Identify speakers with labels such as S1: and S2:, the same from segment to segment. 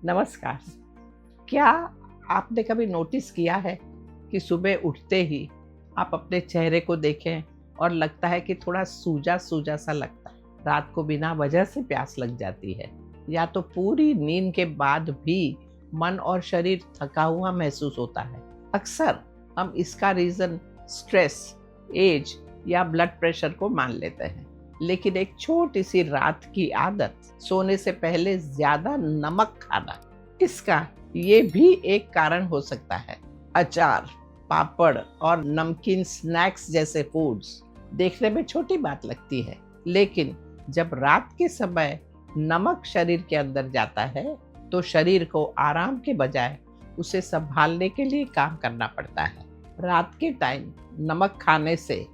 S1: नमस्कार। क्या आपने कभी नोटिस किया है कि सुबह उठते ही आप अपने चेहरे को देखें और लगता है कि थोड़ा सूजा-सूजा सा लगता है। रात को बिना वजह से प्यास लग जाती है या तो पूरी नींद के बाद भी मन और शरीर थका हुआ महसूस होता है। अक्सर हम इसका रीज़न स्ट्रेस, एज या ब्लड प्रेशर को मान लेते हैं। लेकिन एक छोटी सी रात की आदत, सोने से पहले ज्यादा नमक खाना, इसका ये भी एक कारण हो सकता है। अचार, पापड़ और नमकीन स्नैक्स जैसे फूड्स देखने में छोटी बात लगती है, लेकिन जब रात के समय नमक शरीर के अंदर जाता है तो शरीर को आराम के बजाय उसे संभालने के लिए काम करना पड़ता है। रात के टाइम नमक खाने से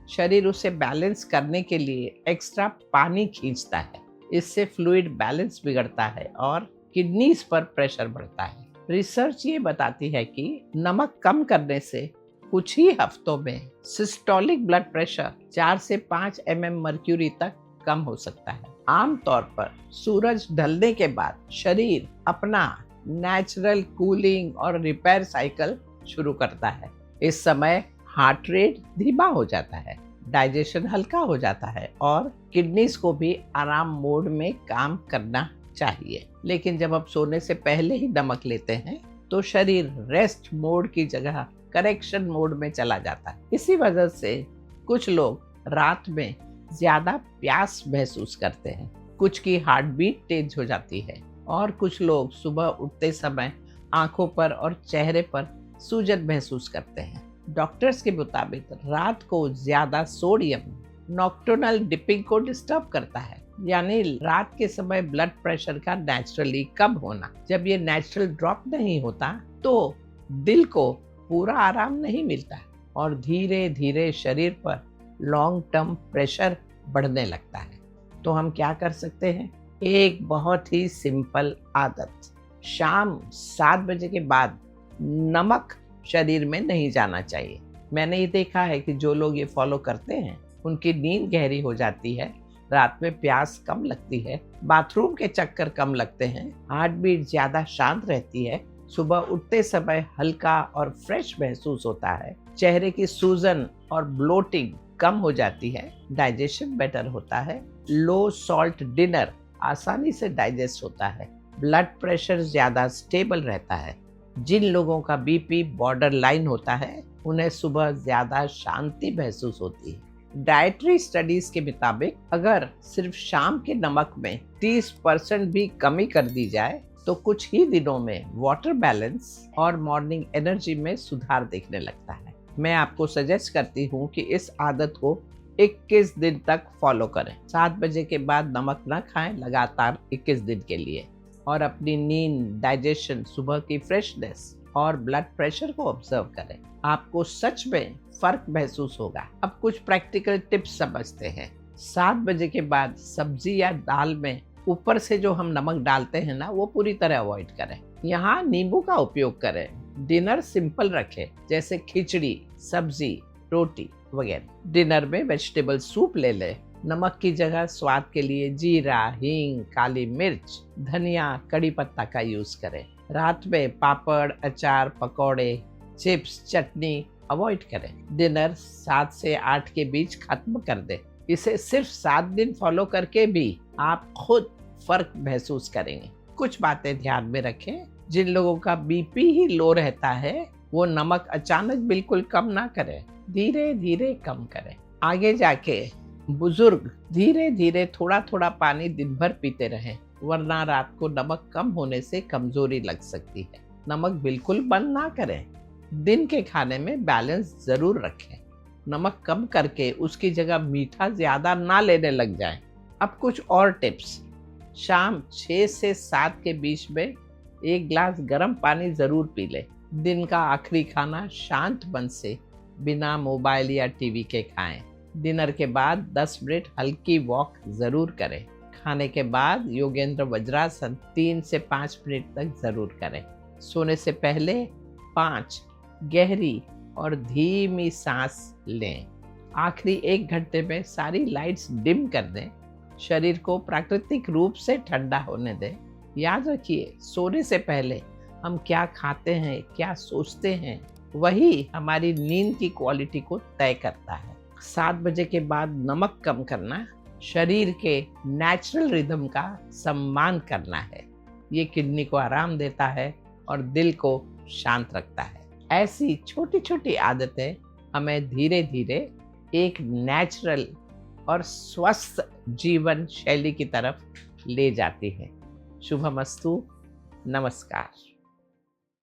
S1: शरीर उसे बैलेंस करने के लिए एक्स्ट्रा पानी खींचता है। इससे फ्लूइड बैलेंस बिगड़ता है और किडनीज पर प्रेशर बढ़ता है। रिसर्च ये बताती है कि नमक कम करने से कुछ ही हफ्तों में सिस्टोलिक ब्लड प्रेशर 4 से 5 mm मर्क्यूरी तक कम हो सकता है। आमतौर पर सूरज ढलने के बाद शरीर अपना नेचुरल कूलिंग और रिपेयर साइकिल शुरू करता है। इस समय हार्ट रेट धीमा हो जाता है, डाइजेशन हल्का हो जाता है और किडनीज को भी आराम मोड में काम करना चाहिए। लेकिन जब आप सोने से पहले ही नमक लेते हैं तो शरीर रेस्ट मोड की जगह करेक्शन मोड में चला जाता है। इसी वजह से कुछ लोग रात में ज्यादा प्यास महसूस करते हैं, कुछ की हार्ट बीट तेज हो जाती है और कुछ लोग सुबह उठते समय आंखों पर और चेहरे पर सूजन महसूस करते हैं। डॉक्टर्स के मुताबिक रात को ज्यादा सोडियम नॉक्टर्नल डिपिंग को डिस्टर्ब करता है, यानी रात के समय ब्लड प्रेशर का नेचुरली कम होना। जब ये नेचुरल ड्रॉप नहीं होता तो दिल को पूरा आराम नहीं मिलता और धीरे धीरे शरीर पर लॉन्ग टर्म प्रेशर बढ़ने लगता है। तो हम क्या कर सकते हैं? एक बहुत ही सिंपल आदत, शाम 7 बजे के बाद नमक शरीर में नहीं जाना चाहिए। मैंने ये देखा है कि जो लोग ये फॉलो करते हैं उनकी नींद गहरी हो जाती है, रात में प्यास कम लगती है, बाथरूम के चक्कर कम लगते हैं, हार्ट बीट ज्यादा शांत रहती है, सुबह उठते समय हल्का और फ्रेश महसूस होता है, चेहरे की सूजन और ब्लोटिंग कम हो जाती है, डाइजेशन बेटर होता है, लो सॉल्ट डिनर आसानी से डाइजेस्ट होता है, ब्लड प्रेशर ज्यादा स्टेबल रहता है। जिन लोगों का बीपी बॉर्डर लाइन होता है उन्हें सुबह ज्यादा शांति महसूस होती है। डाइटरी स्टडीज के मुताबिक अगर सिर्फ शाम के नमक में 30% भी कमी कर दी जाए तो कुछ ही दिनों में वाटर बैलेंस और मॉर्निंग एनर्जी में सुधार दिखने लगता है। मैं आपको सजेस्ट करती हूँ कि इस आदत को 21 दिन तक फॉलो करें। 7 बजे के बाद नमक न खाएं लगातार 21 दिन के लिए और अपनी नींद, डाइजेशन, सुबह की फ्रेशनेस और ब्लड प्रेशर को ऑब्जर्व करें। आपको सच में फर्क महसूस होगा। अब कुछ प्रैक्टिकल टिप्स समझते हैं। 7 बजे के बाद सब्जी या दाल में ऊपर से जो हम नमक डालते हैं ना, वो पूरी तरह अवॉइड करें। यहाँ नींबू का उपयोग करें। डिनर सिंपल रखें, जैसे खिचड़ी, सब्जी, रोटी वगैरह। डिनर में वेजिटेबल सूप ले लें। नमक की जगह स्वाद के लिए जीरा, हींग, काली मिर्च, धनिया, कड़ी पत्ता का यूज करें। रात में पापड़, अचार, पकौड़े, चिप्स, चटनी अवॉइड करें। डिनर 7 से 8 के बीच खत्म कर दें। इसे सिर्फ 7 दिन फॉलो करके भी आप खुद फर्क महसूस करेंगे। कुछ बातें ध्यान में रखें। जिन लोगों का बीपी ही लो रहता है वो नमक अचानक बिल्कुल कम ना करें, धीरे धीरे कम करें। आगे जाके बुजुर्ग धीरे धीरे थोड़ा थोड़ा पानी दिन भर पीते रहें, वरना रात को नमक कम होने से कमजोरी लग सकती है। नमक बिल्कुल बंद ना करें। दिन के खाने में बैलेंस जरूर रखें। नमक कम करके उसकी जगह मीठा ज्यादा ना लेने लग जाएं। अब कुछ और टिप्स। शाम 6 से 7 के बीच में 1 गिलास गर्म पानी जरूर पी लें। दिन का आखिरी खाना शांत मन से बिना मोबाइल या टीवी के खाएं। डिनर के बाद 10 मिनट हल्की वॉक जरूर करें। खाने के बाद योगेंद्र वज्रासन 3 से 5 मिनट तक जरूर करें। सोने से पहले 5 गहरी और धीमी सांस लें। आखिरी 1 घंटे में सारी लाइट्स डिम कर दें। शरीर को प्राकृतिक रूप से ठंडा होने दें। याद रखिए, सोने से पहले हम क्या खाते हैं, क्या सोचते हैं, वही हमारी नींद की क्वालिटी को तय करता है। 7 बजे के बाद नमक कम करना शरीर के नेचुरल रिदम का सम्मान करना है। ये किडनी को आराम देता है और दिल को शांत रखता है। ऐसी छोटी छोटी आदतें हमें धीरे धीरे एक नेचुरल और स्वस्थ जीवन शैली की तरफ ले जाती है। शुभमस्तु। नमस्कार।